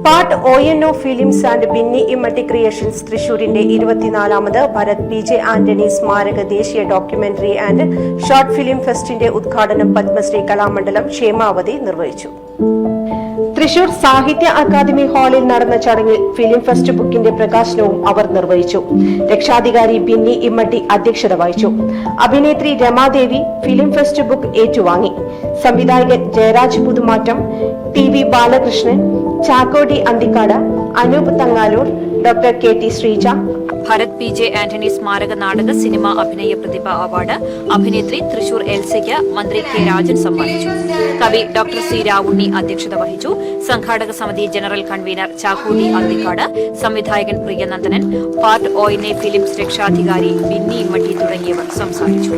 പാട്ട് ONO films and Binny Immatty creations തൃശൂരിന്റെ 24ാമത് ഭരത് PJ ആന്റണി സ്മാരക ദേശീയ ഡോക്യുമെന്ററി ആൻഡ് ഷോർട്ട് ഫിലിം ഫെസ്റ്റിന്റെ ഉദ്ഘാടനം പത്മശ്രീ കലാമണ്ഡലം ക്ഷേമാവതി നിർവഹിച്ചു. തൃശൂർ സാഹിത്യ അക്കാദമി ഹാളിൽ നടന്ന ചടങ്ങിൽ ഫിലിം ഫെസ്റ്റ് ബുക്കിന്റെ പ്രകാശനവും അവർ നിർവഹിച്ചു. രക്ഷാധികാരി ബിന്നി ഇമ്മട്ടി അധ്യക്ഷത വഹിച്ചു. അഭിനേത്രി രമാദേവി ഫിലിം ഫെസ്റ്റ് ബുക്ക് ഏറ്റുവാങ്ങി. സംവിധായകൻ Jayaraj Puthumattam, TV Balakrishnan, Chakkodi Anthikad, Anoop Thangaloor, doctor KT Sreeja, Bharat PJ Antony സ്മാരക നാടക സിനിമ അഭിനയ പ്രതിഭ അവാർഡ് അഭിനേത്രി തൃശൂർ എൽസയ്ക്ക് മന്ത്രി K രാജൻ സമ്മാനിച്ചു. കവി ഡോക്ടർ C രാവുണ്ണി അധ്യക്ഷത വഹിച്ചു. സംഘാടക സമിതി ജനറൽ കൺവീനർ ചാക്കോടി അന്തിക്കാട്, സംവിധായകൻ പ്രിയനന്ദനൻ, പാർട്ട് ONO ഫിലിംസ് രക്ഷാധികാരി ബിന്നി ഇമ്മട്ടി തുടങ്ങിയവർ സംസാരിച്ചു.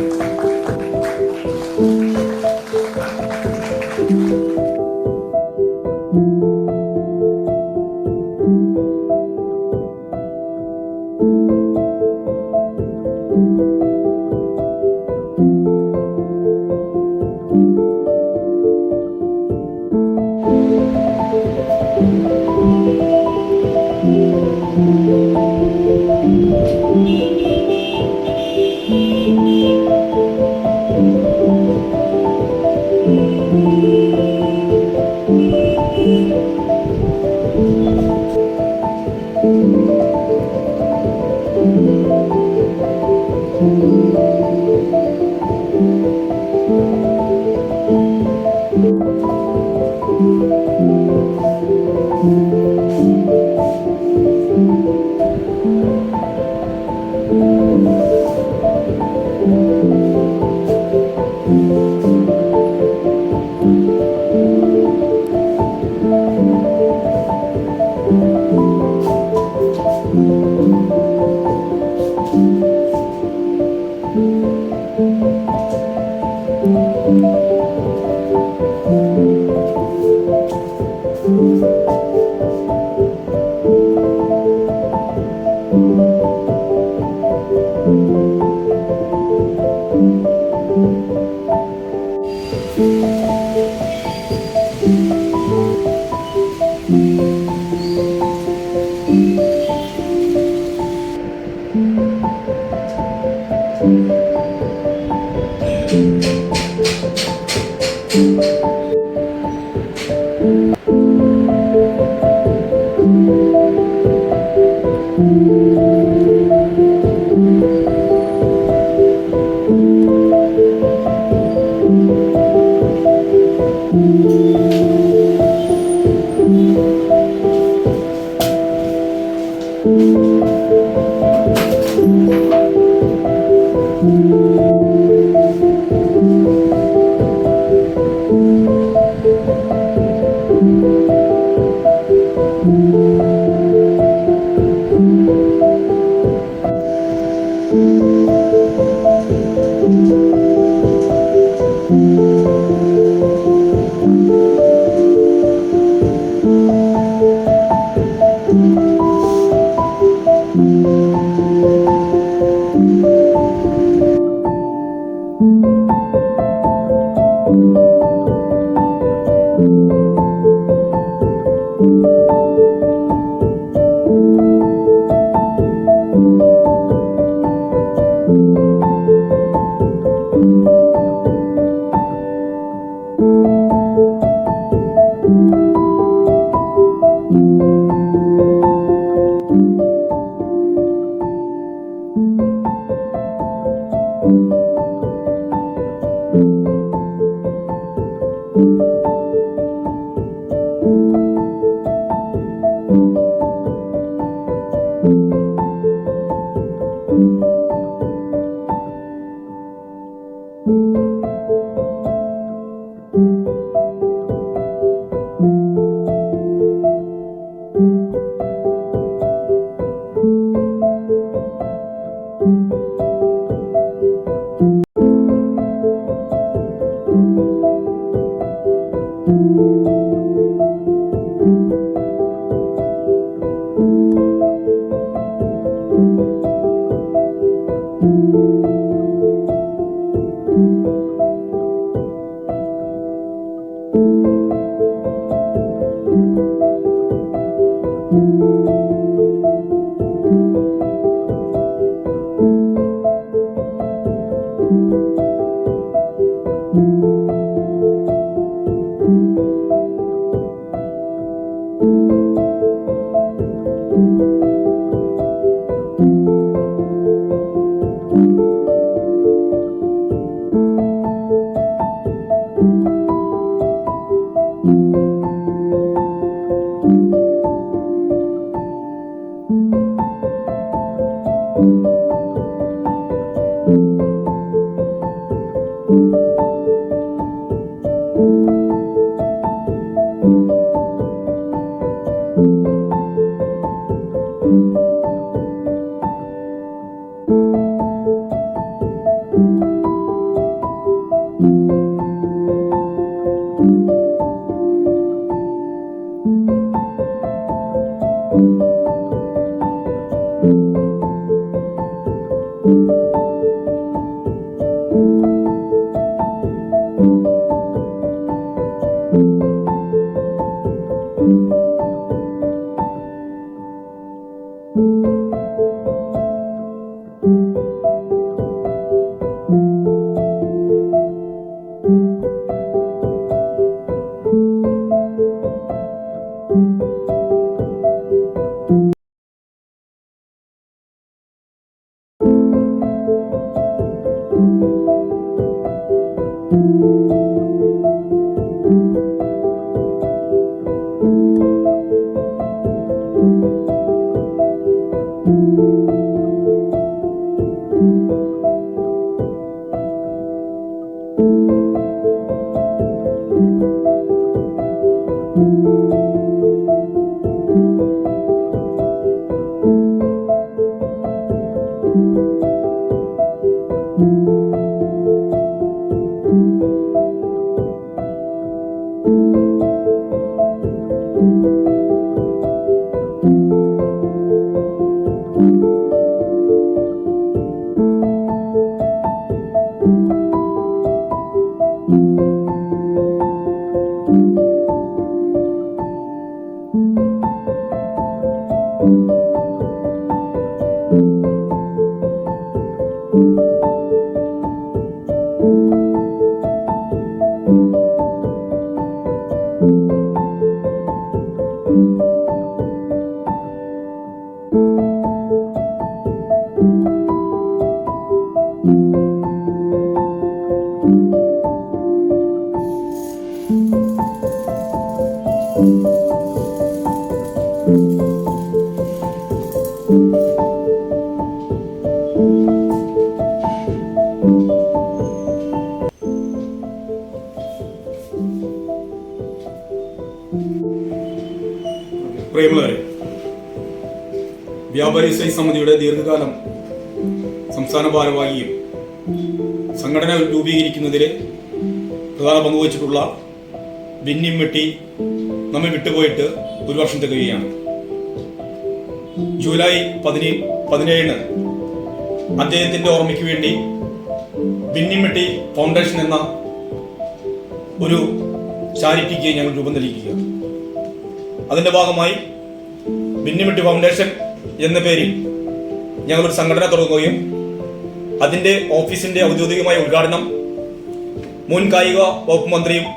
പ്രിയമുള്ളവരെ, വ്യാപാരി വ്യവസായി സമിതിയുടെ ദീർഘകാലം സംസ്ഥാന ഭാരവാഹിയും സംഘടന രൂപീകരിക്കുന്നതിൽ പ്രധാന പങ്കുവച്ചിട്ടുള്ള ബിന്നിമെട്ടി നമ്മെ വിട്ടുപോയിട്ട് ഒരു വർഷം തികയുകയാണ്. ജൂലൈ 17 അദ്ദേഹത്തിന്റെ ഓർമ്മയ്ക്ക് വേണ്ടി ബിന്നിമെട്ടി ഫൗണ്ടേഷൻ എന്ന ഒരു ചാരിറ്റിക്ക് ഞങ്ങൾ രൂപം നൽകിയിരിക്കുകയാണ്. അതിന്റെ ഭാഗമായി ബെന്നിമിട്ടി ഫൗണ്ടേഷൻ എന്ന പേരിൽ ഞങ്ങളൊരു സംഘടന തുടങ്ങുകയും അതിന്റെ ഓഫീസിന്റെ ഔദ്യോഗികമായ ഉദ്ഘാടനം മുൻ കായിക വകുപ്പ് മന്ത്രിയും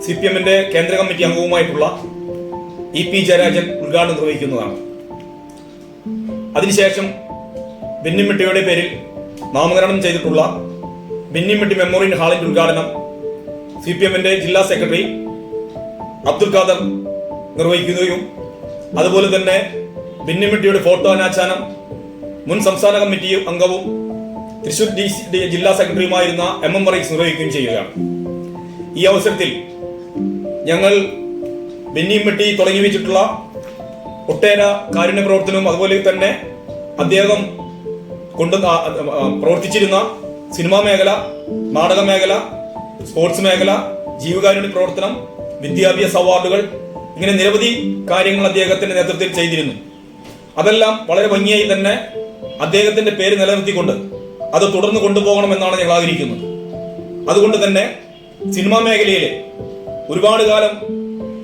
CPM-ന്റെ കേന്ദ്ര കമ്മിറ്റി അംഗവുമായിട്ടുള്ള EP ജയരാജൻ ഉദ്ഘാടനം നിർവഹിക്കുന്നതാണ്. അതിനുശേഷം ബെന്നിമിട്ടിയുടെ പേരിൽ നാമകരണം ചെയ്തിട്ടുള്ള ബെന്നിമിട്ടി മെമ്മോറിയൽ ഹാളിന്റെ ഉദ്ഘാടനം CPM-ന്റെ ജില്ലാ സെക്രട്ടറി അബ്ദുൽ ഖാദർ നിർവഹിക്കുകയും അതുപോലെ തന്നെ ബെന്നിമിട്ടിയുടെ ഫോട്ടോ അനാച്ഛാദനം മുൻ സംസ്ഥാന കമ്മിറ്റി അംഗവും തൃശൂർ ജില്ലാ സെക്രട്ടറിയുമായിരുന്ന MM റൈസ് നിർവഹിക്കുകയും ചെയ്യുകയാണ്. ഈ അവസരത്തിൽ ഞങ്ങൾ ബെന്നിമിട്ടി തുടങ്ങി വെച്ചിട്ടുള്ള ഒട്ടേറെ കാരുണ്യ പ്രവർത്തനവും അതുപോലെ തന്നെ അദ്ദേഹം പ്രവർത്തിച്ചിരുന്ന സിനിമാ മേഖല, നാടക മേഖല, സ്പോർട്സ് മേഖല, ജീവകാരുണ്യ പ്രവർത്തനം, വിദ്യാഭ്യാസ അവാർഡുകൾ, ഇങ്ങനെ നിരവധി കാര്യങ്ങൾ അദ്ദേഹത്തിന്റെ നേതൃത്വത്തിൽ ചെയ്തിരുന്നു. അതെല്ലാം വളരെ ഭംഗിയായി തന്നെ അദ്ദേഹത്തിന്റെ പേര് നിലനിർത്തിക്കൊണ്ട് അത് തുടർന്ന് കൊണ്ടുപോകണമെന്നാണ് ഞങ്ങൾ ആഗ്രഹിക്കുന്നത്. അതുകൊണ്ട് തന്നെ സിനിമാ മേഖലയിലെ ഒരുപാട് കാലം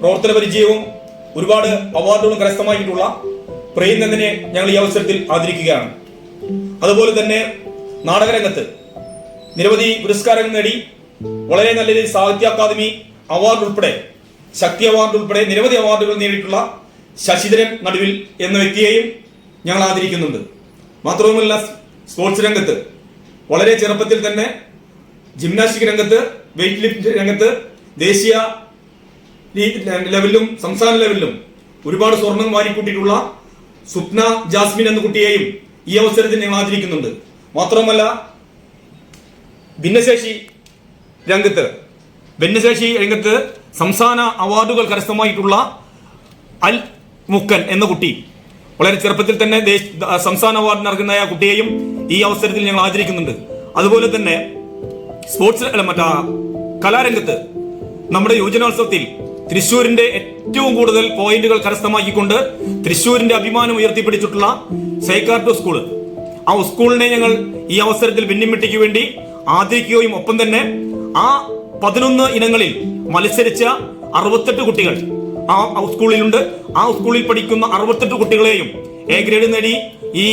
പ്രവർത്തന പരിചയവും ഒരുപാട് അവാർഡുകളും കരസ്ഥമാക്കിയിട്ടുള്ള പ്രേംനന്ദനെ ഞങ്ങൾ ഈ അവസരത്തിൽ ആദരിക്കുകയാണ്. അതുപോലെ തന്നെ നാടകരംഗത്ത് നിരവധി പുരസ്കാരങ്ങൾ നേടി വളരെ നല്ല രീതിയിൽ സാഹിത്യ അക്കാദമി അവാർഡ് ഉൾപ്പെടെ ശക്തി അവാർഡ് ഉൾപ്പെടെ നിരവധി അവാർഡുകൾ നേടിയിട്ടുള്ള ശശിധരൻ നടുവിൽ എന്ന വ്യക്തിയെയും ഞങ്ങൾ ആദരിക്കുന്നുണ്ട്. മാത്രവുമല്ല, സ്പോർട്സ് രംഗത്ത് വളരെ ചെറുപ്പത്തിൽ തന്നെ ജിംനാസ്റ്റിക് രംഗത്ത്, വെയിറ്റ് ലിഫ്റ്റ് രംഗത്ത് ദേശീയ ലെവലിലും സംസ്ഥാന ലെവലിലും ഒരുപാട് സ്വർണം വാരിക്കൂട്ടിയിട്ടുള്ള സ്വപ്ന ജാസ്മിൻ എന്ന കുട്ടിയെയും ഈ അവസരത്തിൽ ഞങ്ങൾ ആദരിക്കുന്നുണ്ട്. മാത്രമല്ല, ഭിന്നശേഷി രംഗത്ത് സംസ്ഥാന അവാർഡുകൾ കരസ്ഥമായിട്ടുള്ള അൽ മുക്കൻ എന്ന കുട്ടി വളരെ ചെറുപ്പത്തിൽ തന്നെ സംസ്ഥാന അവാർഡിന് അർഹനായ കുട്ടിയെയും ഈ അവസരത്തിൽ ഞങ്ങൾ ആദരിക്കുന്നുണ്ട്. അതുപോലെ തന്നെ സ്പോർട്സ് കലാരംഗത്ത് നമ്മുടെ യുവജനോത്സവത്തിൽ തൃശ്ശൂരിന്റെ ഏറ്റവും കൂടുതൽ പോയിന്റുകൾ കരസ്ഥമാക്കിക്കൊണ്ട് തൃശ്ശൂരിന്റെ അഭിമാനം ഉയർത്തിപ്പിടിച്ചിട്ടുള്ള സൈക്കാർട്ടോ സ്കൂള്, ആ സ്കൂളിനെ ഞങ്ങൾ ഈ അവസരത്തിൽ ബെന്നിമിട്ടിക്ക് വേണ്ടി ആദരിക്കുകയും ഒപ്പം തന്നെ ആ 11 ഇനങ്ങളിൽ മത്സരിച്ച 68 കുട്ടികൾ ആ സ്കൂളിലുണ്ട്. ആ സ്കൂളിൽ പഠിക്കുന്ന 68 കുട്ടികളെയും A ഗ്രേഡ് നേടി ഈ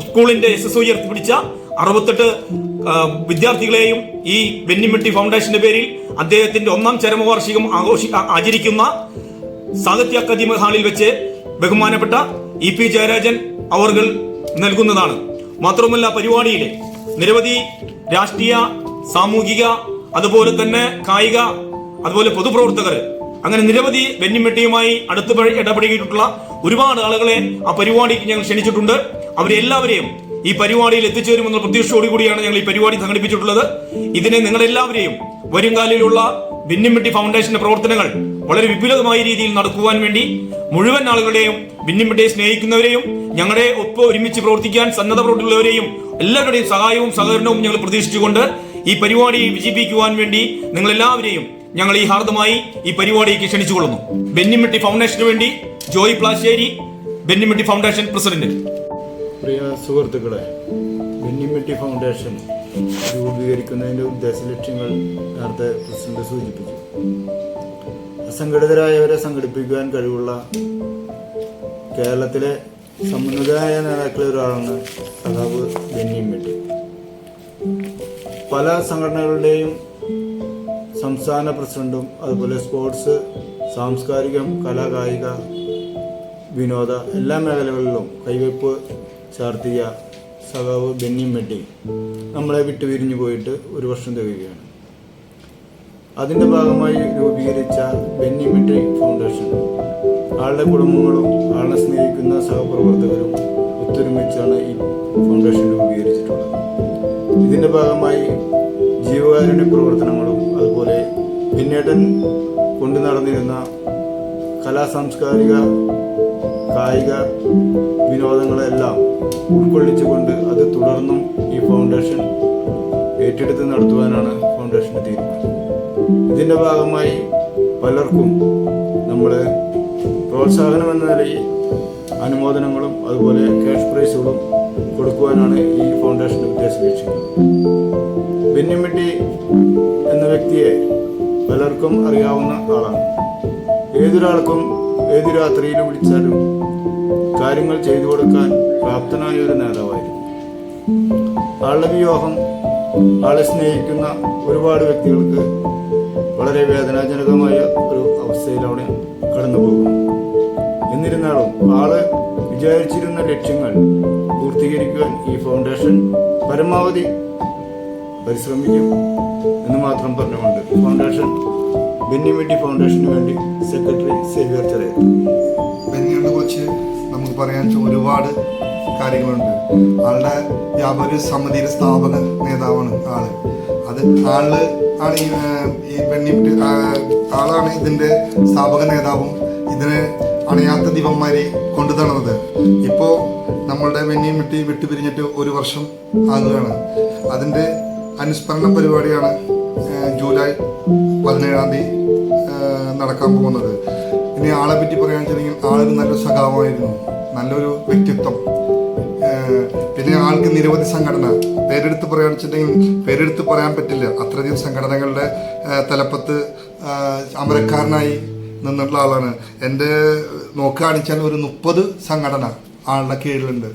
സ്കൂളിന്റെ SSO ഉയർത്തിപ്പിടിച്ച 68 വിദ്യാർത്ഥികളെയും ഈ ബെന്നിമിട്ടി ഫൗണ്ടേഷന്റെ പേരിൽ അദ്ദേഹത്തിന്റെ 1ാം ചരമവാർഷികം ആചരിക്കുന്ന സാഹിത്യ അക്കാദമി ഹാളിൽ വെച്ച് ബഹുമാനപ്പെട്ട EP ജയരാജൻ അവർകൾ നൽകുന്നതാണ്. മാത്രമല്ല, പരിപാടിയിലെ നിരവധി രാഷ്ട്രീയ, സാമൂഹിക, അതുപോലെ തന്നെ കായിക, അതുപോലെ പൊതുപ്രവർത്തകർ, അങ്ങനെ നിരവധി ബെന്നിമിട്ടിയുമായി അടുത്ത് ഇടപെടുകയിട്ടുള്ള ഒരുപാട് ആളുകളെ ആ പരിപാടിക്ക് ഞങ്ങൾ ക്ഷണിച്ചിട്ടുണ്ട്. അവരെല്ലാവരെയും ഈ പരിപാടിയിൽ എത്തിച്ചേരുമെന്ന പ്രതീക്ഷയോടുകൂടിയാണ് ഞങ്ങൾ ഈ പരിപാടി സംഘടിപ്പിച്ചിട്ടുള്ളത്. ഇതിനെ നിങ്ങളെല്ലാവരെയും വരുംകാലയിലുള്ള ബെന്നിമിട്ടി ഫൗണ്ടേഷന്റെ പ്രവർത്തനങ്ങൾ വളരെ വിപുലമായ രീതിയിൽ നടക്കുവാൻ വേണ്ടി മുഴുവൻ ആളുകളെയും, ബെന്നിമിട്ടിയെ സ്നേഹിക്കുന്നവരെയും ഞങ്ങളുടെ ഒപ്പം ഒരുമിച്ച് പ്രവർത്തിക്കാൻ സന്നദ്ധപ്പെട്ടുള്ളവരെയും എല്ലാവരുടെയും സഹായവും സഹകരണവും ഞങ്ങൾ പ്രതീക്ഷിച്ചുകൊണ്ട് ഈ പരിപാടി വിജയിപ്പിക്കുവാൻ വേണ്ടി നിങ്ങളെല്ലാവരെയും ഞങ്ങൾ ഈ ഹാർദമായി ഈ പരിപാടിക്ക് ക്ഷണിച്ചുകൊള്ളുന്നു. ബെന്നിമിട്ടി ഫൗണ്ടേഷന് വേണ്ടി ജോയ് പ്ലാശ്ശേരി, ബെന്നിമിട്ടി ഫൗണ്ടേഷൻ പ്രസിഡന്റ്. പ്രിയ സുഹൃത്തുക്കളെ, ബെന്നിമിട്ടി ഫൗണ്ടേഷൻ രൂപീകരിക്കുന്നതിന്റെ ഉദ്ദേശ ലക്ഷ്യങ്ങൾ നേരത്തെ പ്രസിഡന്റ് സൂചിപ്പിച്ചു. അസംഘടിതരായവരെ സംഘടിപ്പിക്കുവാൻ കഴിവുള്ള കേരളത്തിലെ സമുന്നതരായ നേതാക്കളിൽ ഒരാളാണ് സഖാവ് ബെന്നിമിട്ടി. പല സംഘടനകളുടെയും സംസ്ഥാന പ്രസിഡന്റും അതുപോലെ സ്പോർട്സ്, സാംസ്കാരികം, കലാകായിക, വിനോദ എല്ലാ മേഖലകളിലും കൈവയ്പ് ചാർത്തിയ സഖാവ് ബെന്നിമിട്ടി നമ്മളെ വിട്ടുപിരിഞ്ഞു പോയിട്ട് 1 വർഷം തികയുകയാണ്. അതിൻ്റെ ഭാഗമായി രൂപീകരിച്ച ബെന്നിമിട്ടി ഫൗണ്ടേഷൻ ആളുടെ കുടുംബങ്ങളും ആളെ സ്നേഹിക്കുന്ന സഹപ്രവർത്തകരും ഒത്തൊരുമിച്ചാണ് ഈ ഫൗണ്ടേഷൻ രൂപീകരിച്ചിട്ടുള്ളത്. ഇതിൻ്റെ ഭാഗമായി ജീവകാരുണ്യ പ്രവർത്തനങ്ങളും അതുപോലെ പിന്നേട്ടൻ കൊണ്ടു നടന്നിരുന്ന കലാസാംസ്കാരിക, കായിക വിനോദങ്ങളെല്ലാം ഉൾക്കൊള്ളിച്ചുകൊണ്ട് അത് തുടർന്നും ഈ ഫൗണ്ടേഷൻ ഏറ്റെടുത്ത് നടത്തുവാനാണ് ഫൗണ്ടേഷൻ്റെ തീരുമാനം. ഇതിൻ്റെ ഭാഗമായി പലർക്കും നമ്മൾ പ്രോത്സാഹനം എന്ന നിലയിൽ അനുമോദനങ്ങളും അതുപോലെ ക്യാഷ് പ്രൈസുകളും കൊടുക്കുവാനാണ് ഈ ഫൗണ്ടേഷൻ്റെ ഉദ്ദേശ ലക്ഷ്യം. ബെന്നിമിട്ടി എന്ന വ്യക്തിയെ പലർക്കും അറിയാവുന്ന ആളാണ്. ഏതൊരാൾക്കും ഏതു രാത്രിയിൽ വിളിച്ചാലും കാര്യങ്ങൾ ചെയ്തു കൊടുക്കാൻ പ്രാപ്തനായ ഒരു നേതാവായിരുന്നു. ആളുടെ വിയോഗം ആളെ സ്നേഹിക്കുന്ന ഒരുപാട് വ്യക്തികൾക്ക് വളരെ വേദനാജനകമായ ഒരു അവസ്ഥയിലൂടെ കടന്നു പോകും. എന്നിരുന്നാലും ആള് വിചാരിച്ചിരുന്ന ലക്ഷ്യങ്ങൾ പൂർത്തീകരിക്കുവാൻ ഈ ഫൗണ്ടേഷൻ പരമാവധി പരിശ്രമിക്കും എന്ന് മാത്രം പറഞ്ഞുകൊണ്ട് ഫൗണ്ടേഷൻ ബെന്നിമിട്ടി ഫൗണ്ടേഷന് വേണ്ടി സെക്രട്ടറി സേവ്യർ ചെറിയ. ബെന്നിയെ കുറിച്ച് നമുക്ക് പറയാൻ ഒരുപാട് കാര്യങ്ങളുണ്ട്. ആളുടെ വ്യാപാര സമിതിയുടെ സ്ഥാപക നേതാവാണ് ആള്. അത് ആള് ആണ് ഈ ബെന്നിമിട്ടി ആളാണ് ഇതിന്റെ സ്ഥാപക നേതാവും ഇതിനെ അണയാത്ത ദീപന്മാരെ കൊണ്ടു തന്നത്. ഇപ്പോൾ നമ്മളുടെ ബെന്നിമിട്ടി വിട്ടുപിരിഞ്ഞിട്ട് 1 വർഷം ആകുകയാണ്. അതിന്റെ അനുസ്മരണ പരിപാടിയാണ് ജൂലൈ 17-ാം തീയതി നടക്കാൻ പോകുന്നത്. ഇനി ആളെ പറ്റി പറയുകയാണെന്നുവെച്ചിട്ടുണ്ടെങ്കിൽ ആളൊരു നല്ലൊരു സഖാവായിരുന്നു, നല്ലൊരു വ്യക്തിത്വം. പിന്നെ ആൾക്ക് നിരവധി സംഘടന പേരെടുത്ത് പറയുകയാണെന്നുവെച്ചിട്ടുണ്ടെങ്കിൽ പേരെടുത്ത് പറയാൻ പറ്റില്ല. അത്രയധികം സംഘടനകളുടെ തലപ്പത്ത് അമരക്കാരനായി നിന്നിട്ടുള്ള ആളാണ്. എൻ്റെ നോക്കുകയാണെച്ചാൽ ഒരു 30 സംഘടന ആളുടെ കീഴിലുണ്ട്.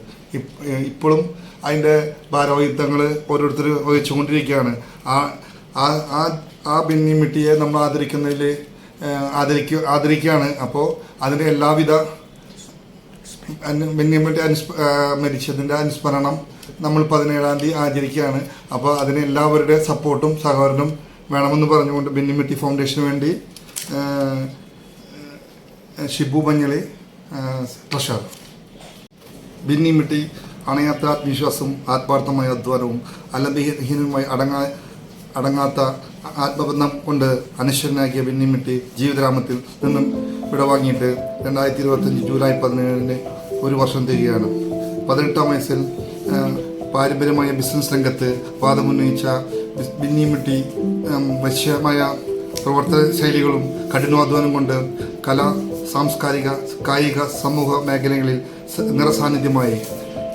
ഇപ്പോഴും അതിൻ്റെ ഭാരവാഹിത്വങ്ങൾ ഓരോരുത്തർ വഹിച്ചുകൊണ്ടിരിക്കുകയാണ്. ആ ബെന്നിമിട്ടിയെ നമ്മൾ ആദരിക്കുകയാണ്. അപ്പോൾ അതിൻ്റെ എല്ലാവിധ ബെന്നിമിട്ടി മരിച്ചതിൻ്റെ അനുസ്മരണം നമ്മൾ 17-ാം തീയതി ആചരിക്കുകയാണ്. അപ്പോൾ അതിന് എല്ലാവരുടെ സപ്പോർട്ടും സഹകരണവും വേണമെന്ന് പറഞ്ഞുകൊണ്ട് ബെന്നിമിട്ടി ഫൗണ്ടേഷന് വേണ്ടി ഷിബു മഞ്ഞളി ട്രഷറർ. ബെന്നിമിട്ടി അണയാത്ത ആത്മവിശ്വാസവും ആത്മാർത്ഥമായ അധ്വാനവും അലംബഹീനവുമായി അടങ്ങാത്ത ആത്മബന്ധം കൊണ്ട് അനശ്വരനാക്കിയ ബെന്നിമിട്ടി ജീവിതരാമത്തിൽ നിന്നും വിടവാങ്ങിയിട്ട് 2025 ജൂലൈ 17-ന് 1 വർഷം തികയാണ്. 18-ാം വയസ്സിൽ പാരമ്പര്യമായ ബിസിനസ് രംഗത്ത് വാദമുന്നയിച്ച ബെന്നിമിട്ടി വശ്യമായ പ്രവർത്തന ശൈലികളും കഠിനാധ്വാനം കൊണ്ട് കലാ, സാംസ്കാരിക, കായിക, സമൂഹ മേഖലകളിൽ നിറസാന്നിധ്യമായി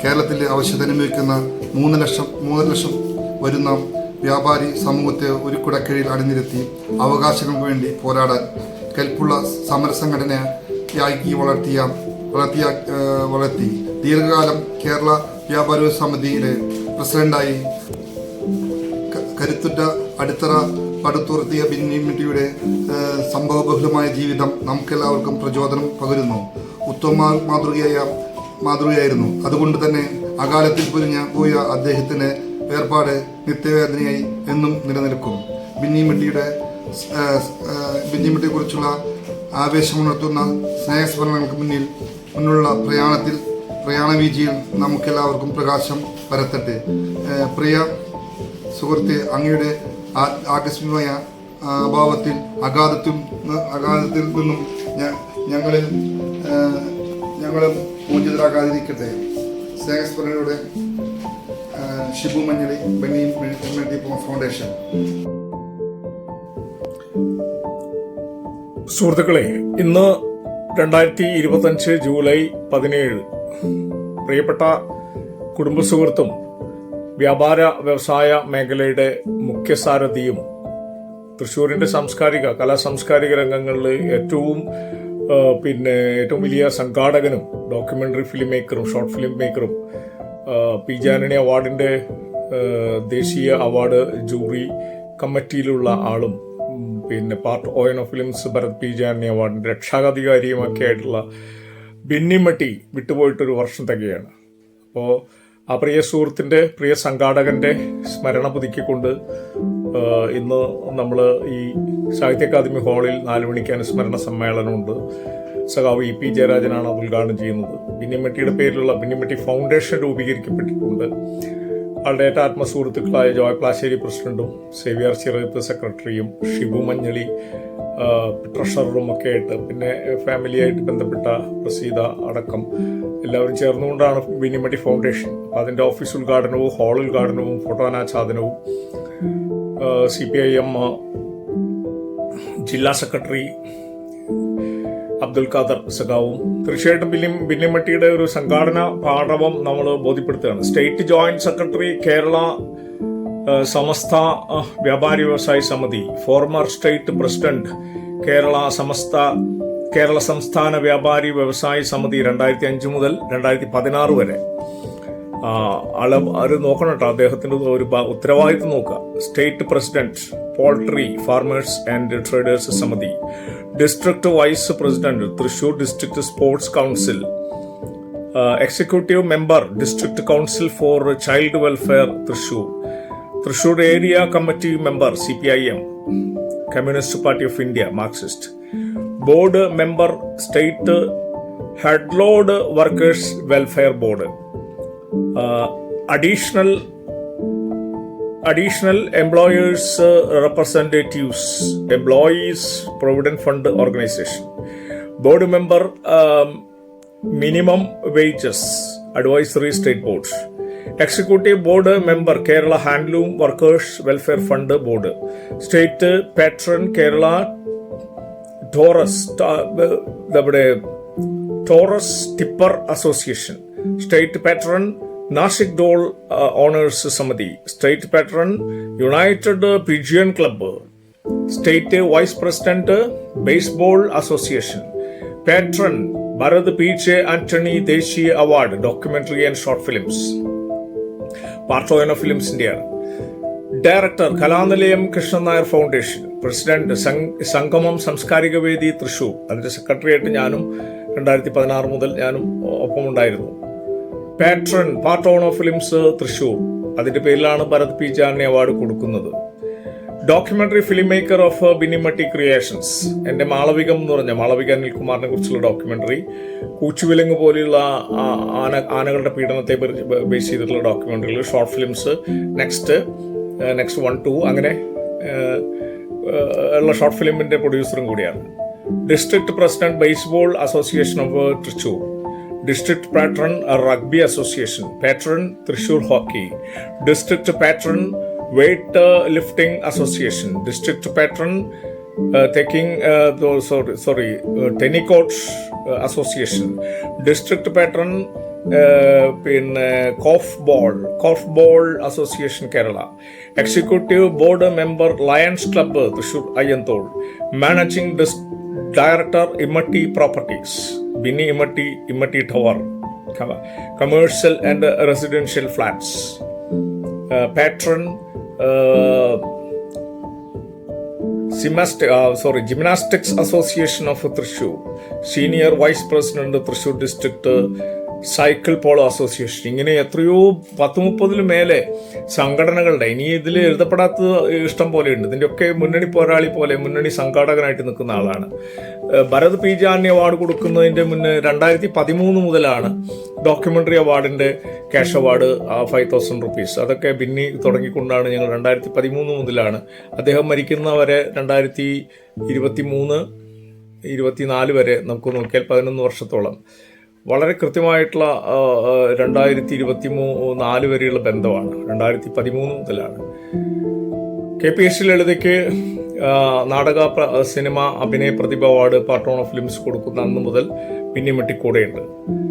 കേരളത്തിലെ ആവശ്യത അനുഭവിക്കുന്ന 3 ലക്ഷം വരുന്ന വ്യാപാരി സമൂഹത്തെ ഒരു കുടക്കീഴിൽ അണിനിരത്തി അവകാശങ്ങൾക്ക് വേണ്ടി പോരാടാൻ കെൽപ്പുള്ള സമരസംഘടനയാക്കി വളർത്തി ദീർഘകാലം കേരള വ്യാപാര സമിതിയിലെ പ്രസിഡന്റായി കരുത്തുറ്റ അടിത്തറ പടുത്തുയർത്തിയ ബെന്നിമിട്ടിയുടെ സംഭവബഹുലമായ ജീവിതം നമുക്കെല്ലാവർക്കും പ്രചോദനം പകരുന്നു. ഉത്തമ മാതൃകയായിരുന്നു. അതുകൊണ്ട് തന്നെ അകാലത്തിൽ പോയ അദ്ദേഹത്തിന് വേർപാട് നിത്യവേദനയായി എന്നും നിലനിൽക്കും. ബെന്നിമിട്ടിയെ കുറിച്ചുള്ള ആവേശമുണർത്തുന്ന സ്നേഹസ്മരണകൾക്ക് മുന്നിലുള്ള പ്രയാണവീചിയിൽ നമുക്കെല്ലാവർക്കും പ്രകാശം പരത്തട്ടെ. പ്രിയ സുഹൃത്തെ, അങ്ങയുടെ ആകസ്മികമായ അഗാധത്തിൽ നിന്നും ഞങ്ങളും മോചിതരാകാതിരിക്കട്ടെ. സ്നേഹസ്മരണയുടെ ഷിബു മഞ്ഞളി, ബെന്നിമിട്ടി ഫൗണ്ടേഷൻ. സുഹൃത്തുക്കളെ, ഇന്ന് 2025 ജൂലൈ 17 പ്രിയപ്പെട്ട കുടുംബസുഹൃത്തും വ്യാപാര വ്യവസായ മേഖലയുടെ മുഖ്യസാരഥിയും തൃശ്ശൂരിന്റെ കലാ സാംസ്കാരിക രംഗങ്ങളിൽ ഏറ്റവും വലിയ സംഘാടകനും ഡോക്യുമെന്ററി ഫിലിം മേക്കറും ഷോർട്ട് ഫിലിം മേക്കറും PJ ആന്റണി അവാർഡിന്റെ ദേശീയ അവാർഡ് ജൂറി കമ്മിറ്റിയിലുള്ള ആളും പാർട്ട് ONO films Bharat PJ Antony അവാർഡിന്റെ രക്ഷാധികാരിയുമൊക്കെ ആയിട്ടുള്ള ബെന്നിമിട്ടി വിട്ടുപോയിട്ടൊരു വർഷം തികയാണ്. അപ്പോൾ ആ പ്രിയ സുഹൃത്തിന്റെ പ്രിയ സംഘാടകന്റെ സ്മരണ പുതുക്കിക്കൊണ്ട് ഇന്ന് നമ്മൾ ഈ സാഹിത്യ അക്കാദമി ഹാളിൽ 4 മണിക്ക് അനുസ്മരണ സമ്മേളനമുണ്ട്. സഖാവ് EP ജയരാജനാണ് അത് ഉദ്ഘാടനം ചെയ്യുന്നത്. ബെന്നിമിട്ടിയുടെ പേരിലുള്ള ബെന്നിമിട്ടി ഫൗണ്ടേഷൻ രൂപീകരിക്കപ്പെട്ടിട്ടുണ്ട്. ആളുടെ ഏറ്റവും ആത്മസുഹൃത്തുക്കളായ ജോയ് പ്ലാശ്ശേരി പ്രസിഡന്റും സേവ്യർ ചിറയത്ത് സെക്രട്ടറിയും ഷിബു മഞ്ഞളി ട്രഷററും ഒക്കെ ആയിട്ട് പിന്നെ ഫാമിലിയായിട്ട് ബന്ധപ്പെട്ട പ്രസീത അടക്കം എല്ലാവരും ചേർന്നുകൊണ്ടാണ് ബെന്നിമിട്ടി ഫൗണ്ടേഷൻ. അപ്പം അതിൻ്റെ ഓഫീസ് ഉദ്ഘാടനവും ഹാൾ ഉദ്ഘാടനവും ഫോട്ടോനാച്ഛാദനവും CPIM ജില്ലാ സെക്രട്ടറി അബ്ദുൽ ഖാദർ സഖാവും തീർച്ചയായിട്ടും ബെന്നിമിട്ടിയുടെ ഒരു സംഘാടന പാഠവം നമ്മൾ ബോധ്യപ്പെടുത്തുകയാണ്. സ്റ്റേറ്റ് ജോയിന്റ് സെക്രട്ടറി കേരള സമസ്ത വ്യാപാരി വ്യവസായി സമിതി, ഫോർമർ സ്റ്റേറ്റ് പ്രസിഡന്റ് കേരള സംസ്ഥാന വ്യാപാരി വ്യവസായി സമിതി 2005 മുതൽ 2016 വരെ. അത് നോക്കണം കേട്ടോ, അദ്ദേഹത്തിന്റെ ഒരു ഉത്തരവാദിത്വം നോക്കുക. State president poultry farmers and traders സമിതി, district vice president Thrissur district sports council, executive member district council for child welfare Thrissur area committee member CPIM, communist party of India, Marxist, board member state headload workers welfare board, additional employers representatives, employees provident fund organization, board member minimum wages advisory state board, executive board member Kerala handloom workers welfare fund board, state patron Kerala Taurus tipper association, state patron Nashik Dole Owners Samadi, State Patron United Pigeon Club, State Vice President Baseball Association, Patron Bharat PJ Anthony Deshiya Award Documentary and Short Films, Partoyana Films India, Director Kalanilayam Krishnan Nair Foundation, President Sangamam Samskarika Vedi Thrissur, അതിന്റെ സെക്രട്ടറിയായിട്ട് ഞാനും 2016 മുതൽ ഞാനും ഒപ്പമുണ്ടായിരുന്നു. Patron patron of films Thrissur, അതിന്റെ പേരിലാണ് Bharat P ജാനി award കൊടുക്കുന്നത്. Documentary film maker of ബിന്നിമട്ടി ക്രിയേഷൻസ്, എന്റെ മാളവികം എന്ന് പറഞ്ഞ മാളവിക അനിൽകുമാറിനെ കുറിച്ചുള്ള ഡോക്യുമെന്ററി, കൂച്ചുവിലങ്ങ് പോലെയുള്ള ആനകളുടെ പീഡനത്തെ ബേസ് ചെയ്തിട്ടുള്ള ഡോക്യുമെന്ററികൾ, ഷോർട്ട് ഫിലിംസ്, നെക്സ്റ്റ് 1, 2 അങ്ങനെ ഉള്ള ഷോർട്ട് ഫിലിമിന്റെ പ്രൊഡ്യൂസറും കൂടിയാണ്. District president baseball association of Thrissur, District Patron Rugby Association, Patron Thrissur Hockey, District Patron Weight Lifting Association, District Patron Tennis Association, District Patron Korfball Association Kerala, Executive Board Member Lions Club Thrissur Ayanthol, Managing Director Immati Properties, Binni Immati Tower, Commercial and Residential Flats, Patron Gymnastics Association of Thrissur, Senior Vice President of Thrissur District cycle polo association, ഇങ്ങനെ എത്രയോ 10-30 മേലെ സംഘടനകളുടെ, ഇനി ഇതിൽ എഴുതപ്പെടാത്ത ഇഷ്ടം പോലെയുണ്ട്. ഇതിൻ്റെയൊക്കെ മുന്നണി പോരാളി പോലെ മുന്നണി സംഘാടകനായിട്ട് നിൽക്കുന്ന ആളാണ്. ഭരത് പി ജാനി അവാർഡ് കൊടുക്കുന്നതിൻ്റെ മുന്നേ 2013 മുതലാണ് ഡോക്യുമെൻ്ററി അവാർഡിൻ്റെ ക്യാഷ് അവാർഡ് 5,000 rupees അതൊക്കെ ബിന്നി തുടങ്ങിക്കൊണ്ടാണ് ഞങ്ങൾ 2013 മുതലാണ്. അദ്ദേഹം മരിക്കുന്നവരെ 2023-24 വരെ നമുക്ക് നോക്കിയാൽ 11 വർഷത്തോളം വളരെ കൃത്യമായിട്ടുള്ള 2024 വരെയുള്ള ബന്ധമാണ്. 2013 മുതലാണ്. KPSC ലളിതയ്ക്ക് നാടക സിനിമ അഭിനയ പ്രതിഭ അവാർഡ് പാർട്ടോൺ ഓഫ് ഫിലിംസ് കൊടുക്കുന്ന അന്ന് മുതൽ പിന്നിമിട്ടി കൂടെയുണ്ട്.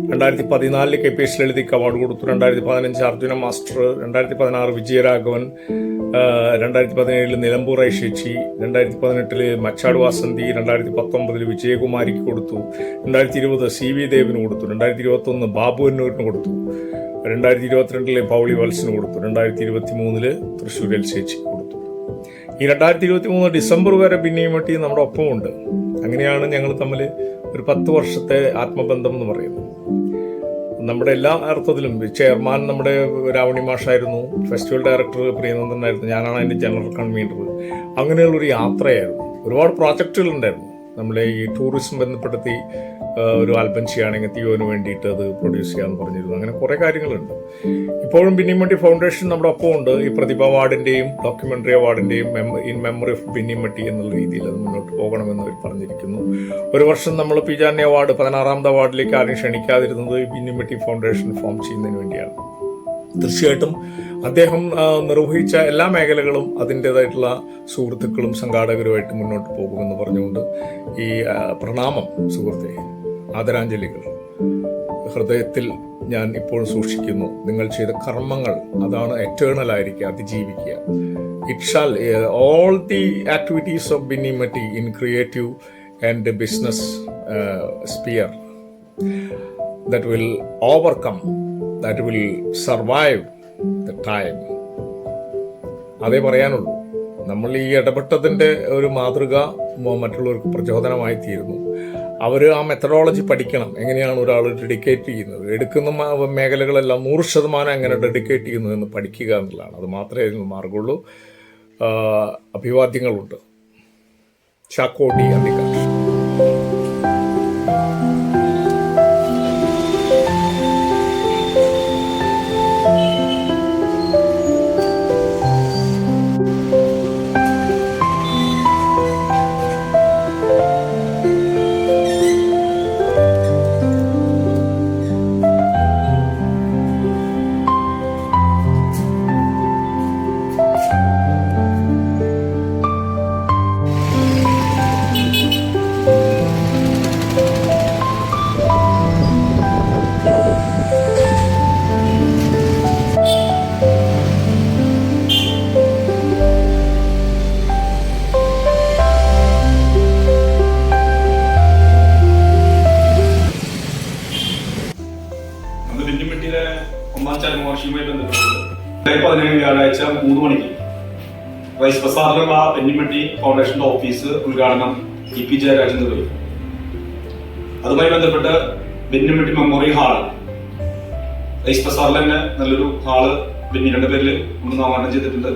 2014 KPSC ലളിതയ്ക്ക് അവാർഡ് കൊടുത്തു. 2015 അർജുന മാസ്റ്റർ, 2016 വിജയരാഘവൻ, 2017 നിലമ്പൂർ ഐഷേച്ചി, 2018 മച്ചാട് വാസന്തി, 2019 വിജയകുമാരിക്ക് കൊടുത്തു, 2020 CV ദേവിന് കൊടുത്തു, 2021 ബാബു എന്നൂരിന് കൊടുത്തു, 2022 പൗളി വത്സിന് കൊടുത്തു, 2023 തൃശ്ശൂർ എൽസേച്ചിക്ക് കൊടുത്തു. ഈ 2023 ഡിസംബർ വരെ ബിന്നിമട്ടി നമ്മുടെ ഒപ്പമുണ്ട്. അങ്ങനെയാണ് ഞങ്ങൾ തമ്മിൽ ഒരു 10 വർഷത്തെ ആത്മബന്ധം എന്ന് പറയുന്നത്. നമ്മുടെ എല്ലാ അർത്ഥത്തിലും ചെയർമാൻ നമ്മുടെ രാവണി മാഷായിരുന്നു, ഫെസ്റ്റിവൽ ഡയറക്ടർ പ്രിയനന്ദനായിരുന്നു, ഞാനാണ് അതിൻ്റെ ജനറൽ കൺവീനർ. അങ്ങനെയുള്ളൊരു യാത്രയായിരുന്നു. ഒരുപാട് പ്രോജക്റ്റുകളുണ്ടായിരുന്നു. നമ്മളെ ഈ ടൂറിസം ബന്ധപ്പെടുത്തി ഒരു ആൽബം ചെയ്യുകയാണെങ്കിൽ തിയോന് വേണ്ടിയിട്ട് അത് പ്രൊഡ്യൂസ് ചെയ്യാമെന്ന് പറഞ്ഞിരുന്നു. അങ്ങനെ കുറേ കാര്യങ്ങളുണ്ട്. ഇപ്പോഴും ബിന്നിമട്ടി ഫൗണ്ടേഷൻ നമ്മുടെ ഒപ്പമുണ്ട്. ഈ പ്രതിഭ അവാർഡിൻ്റെയും ഡോക്യുമെൻ്ററി അവാർഡിൻ്റെയും ഇൻ മെമ്മറി ഓഫ് ബിന്നിമട്ടി എന്നുള്ള രീതിയിൽ അത് മുന്നോട്ട് പോകണമെന്ന് അവർ പറഞ്ഞിരിക്കുന്നു. ഒരു വർഷം നമ്മൾ പി ജാനി അവാർഡ് 16ാമത് അവാർഡിലേക്ക് ആരും ക്ഷണിക്കാതിരുന്നത് ബിന്നിമട്ടി ഫൗണ്ടേഷൻ ഫോം ചെയ്യുന്നതിന് വേണ്ടിയാണ്. തീർച്ചയായിട്ടും അദ്ദേഹം നിർവഹിച്ച എല്ലാ മേഖലകളും അതിൻ്റേതായിട്ടുള്ള സുഹൃത്തുക്കളും സംഘാടകരുമായിട്ട് മുന്നോട്ട് പോകുമെന്ന് പറഞ്ഞുകൊണ്ട് ഈ പ്രണാമം സുഹൃത്തെ, ആദരാഞ്ജലികൾ ഹൃദയത്തിൽ ഞാൻ ഇപ്പോഴും സൂക്ഷിക്കുന്നു. നിങ്ങൾ ചെയ്ത കർമ്മങ്ങൾ അതാണ് എറ്റേണൽ ആയിരിക്കുക, അതിജീവിക്കുക. It shall all the activities of Binny Immatty in creative and business sphere that will overcome, that will survive the time. അതേ പറയാനുള്ളൂ. നമ്മൾ ഈ ഇടപെട്ടതിൻ്റെ ഒരു മാതൃക മറ്റുള്ളവർക്ക് പ്രചോദനമായി തീരുന്നു. അവർ ആ മെത്തഡോളജി പഠിക്കണം. എങ്ങനെയാണ് ഒരാൾ ഡെഡിക്കേറ്റ് ചെയ്യുന്നത്, എടുക്കുന്ന മേഖലകളെല്ലാം 100% എങ്ങനെ ഡെഡിക്കേറ്റ് ചെയ്യുന്നു എന്ന് പഠിക്കുക എന്നുള്ളതാണ്. അത് മാത്രമേ ഇതിന് മാർഗമുള്ളൂ. അഭിവാദ്യങ്ങളുണ്ട്. ചാക്കോടി അന്തിക്കാട്. ബെന്നിമട്ടിയിലെ 1ാം ചരമവാർഷികവുമായി ബന്ധപ്പെട്ട് 17 വ്യാഴാഴ്ച 3 മണിക്ക് റൈസ് ബസാറിലുള്ള ബെന്നിമട്ടി ഫൗണ്ടേഷന്റെ ഓഫീസ് ഉദ്ഘാടനം EP ജയരാജൻ നിർവഹിക്കും. അതുമായി ബന്ധപ്പെട്ട് ബെന്നിമട്ടി മെമ്മോറിയൽ ഹാള് റൈസ് ബസാറിൽ തന്നെ നല്ലൊരു ഹാള് ബെന്നിയുടെ പേരിൽ നമ്മൾ നാമകരണം ചെയ്തിട്ടുണ്ട്.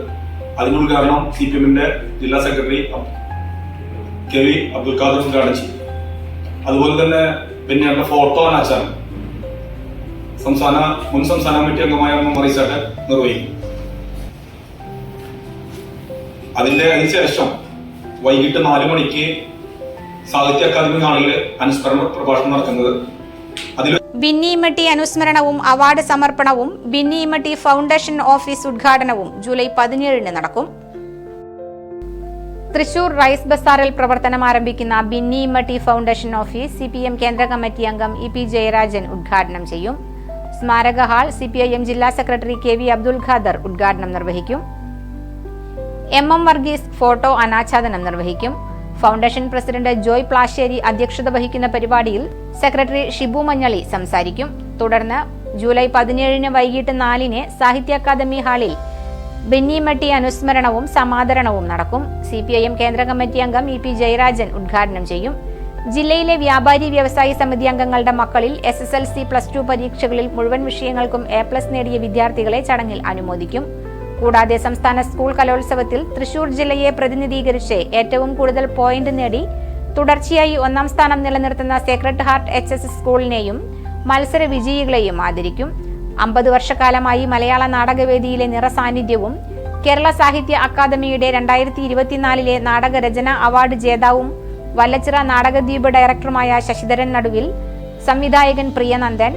അതിന്റെ ഉദ്ഘാടനം CPM-ന്റെ ജില്ലാ സെക്രട്ടറി KV അബ്ദുൽ ഖാദർ ഉദ്ഘാടനം ചെയ്യും. അതുപോലെ തന്നെ ബെന്നിയുടെ ഫോട്ടോ അനാച്ഛാദനം മുൻ സംസ്ഥാന കമ്മിറ്റി അംഗമായ മൊറീസാട്ട് നിർവഹിക്കും. അതിനുശേഷം വൈകിട്ട് 4 മണിക്ക് സാഹിത്യ അക്കാദമി ഹാളിൽ അനുസ്മരണ പ്രഭാഷണം നടക്കുന്നത്. ബിന്നി ഇമ്മട്ടി അനുസ്മരണവും അവാർഡ് സമർപ്പണവും ബിന്നി ഇമ്മട്ടി ഫൗണ്ടേഷൻ ഓഫീസ് ഉദ്ഘാടനവും ജൂലൈ 17 നടക്കും. തൃശൂർ റൈസ് ബസാറിൽ പ്രവർത്തനം ആരംഭിക്കുന്ന Binny Immatty foundation office CPM കേന്ദ്ര കമ്മിറ്റി അംഗം EP ജയരാജൻ ഉദ്ഘാടനം ചെയ്യും. സ്മാരക ഹാൾ CPIM ജില്ലാ സെക്രട്ടറി KV അബ്ദുൽ ഖാദർ ഉദ്ഘാടനം നിർവഹിക്കും. MM വർഗീസ് ഫോട്ടോ അനാച്ഛാദനം നിർവഹിക്കും. ഫൗണ്ടേഷൻ പ്രസിഡന്റ് ജോയ് പ്ലാശ്ശേരി അധ്യക്ഷത വഹിക്കുന്ന പരിപാടിയിൽ സെക്രട്ടറി ഷിബു മഞ്ഞളി സംസാരിക്കും. തുടർന്ന് ജൂലൈ 17 വൈകിട്ട് 4 സാഹിത്യ അക്കാദമി ഹാളിൽ ബിന്നി ഇമ്മട്ടി അനുസ്മരണവും സമാദരണവും നടക്കും. CPIM കേന്ദ്ര കമ്മിറ്റി അംഗം EP ജയരാജൻ ഉദ്ഘാടനം ചെയ്യും. ജില്ലയിലെ വ്യാപാരി വ്യവസായി സമിതി അംഗങ്ങളുടെ മക്കളിൽ SSLC +2 പരീക്ഷകളിൽ മുഴുവൻ വിഷയങ്ങൾക്കും A+ നേടിയ വിദ്യാർത്ഥികളെ ചടങ്ങിൽ അനുമോദിക്കും. കൂടാതെ സംസ്ഥാന സ്കൂൾ കലോത്സവത്തിൽ തൃശൂർ ജില്ലയെ പ്രതിനിധീകരിച്ച് ഏറ്റവും കൂടുതൽ പോയിന്റ് നേടി തുടർച്ചയായി 1ാം സ്ഥാനം നിലനിർത്തുന്ന സേക്രഡ് ഹാർട്ട് HSS സ്കൂളിനെയും മത്സര വിജയികളെയും ആദരിക്കും. 50 വർഷക്കാലമായി മലയാള നാടകവേദിയിലെ നിറസാന്നിധ്യവും കേരള സാഹിത്യ അക്കാദമിയുടെ 2024 നാടകരചന അവാർഡ് ജേതാവും വല്ലച്ചിറ നാടകദ്വീപ് ഡയറക്ടറുമായ ശശിധരൻ നടുവിൽ, സംവിധായകൻ പ്രിയനന്ദൻ,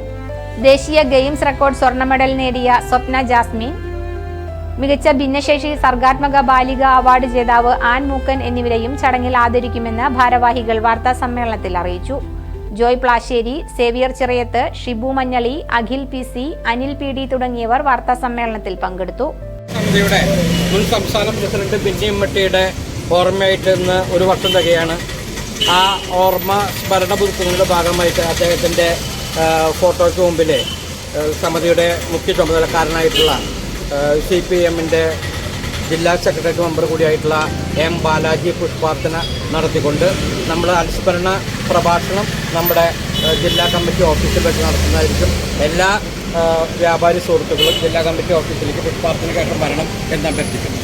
ദേശീയ ഗെയിംസ് റെക്കോർഡ് സ്വർണ്ണ മെഡൽ നേടിയ സ്വപ്ന ജാസ്മിൻ, മികച്ച ഭിന്നശേഷി സർഗാത്മക ബാലിക അവാർഡ് ജേതാവ് ആൻ മൂക്കൻ എന്നിവരെയും ചടങ്ങിൽ ആദരിക്കുമെന്ന് ഭാരവാഹികൾ വാർത്താ സമ്മേളനത്തിൽ അറിയിച്ചു. ജോയ് പ്ലാശ്ശേരി, സേവിയർ ചിറയത്ത്, ഷിബു മഞ്ഞളി, അഖിൽ PC, അനിൽ PD തുടങ്ങിയവർ വാർത്താ സമ്മേളനത്തിൽ പങ്കെടുത്തു. മുൻ സംസ്ഥാന പ്രസിഡന്റ് ബിന്നി ഇമ്മട്ടിയുടെ ഓർമ്മയായിട്ട് ഇന്ന് 1 വർഷം തികയാണ്. ആ ഓർമ്മ സ്മരണ പുതുക്കുന്നതിൻ്റെ ഭാഗമായിട്ട് അദ്ദേഹത്തിൻ്റെ ഫോട്ടോയ്ക്ക് മുമ്പിൽ സമിതിയുടെ മുഖ്യ ചുമതലക്കാരനായിട്ടുള്ള CPM-ന്റെ ജില്ലാ സെക്രട്ടറി മെമ്പർ കൂടിയായിട്ടുള്ള M ബാലാജി പുഷ്പാർച്ചന നടത്തിക്കൊണ്ട് നമ്മൾ അനുസ്മരണ പ്രഭാഷണം നമ്മുടെ ജില്ലാ കമ്മിറ്റി ഓഫീസിൽ വെച്ച് നടത്തുന്നതായിരിക്കും. എല്ലാ വ്യാപാരി സുഹൃത്തുക്കളും ജില്ലാ കമ്മിറ്റി ഓഫീസിലേക്ക് പുഷ്പാർച്ചന കേട്ടം വരണം എന്ന് അഭ്യർത്ഥിക്കുന്നു.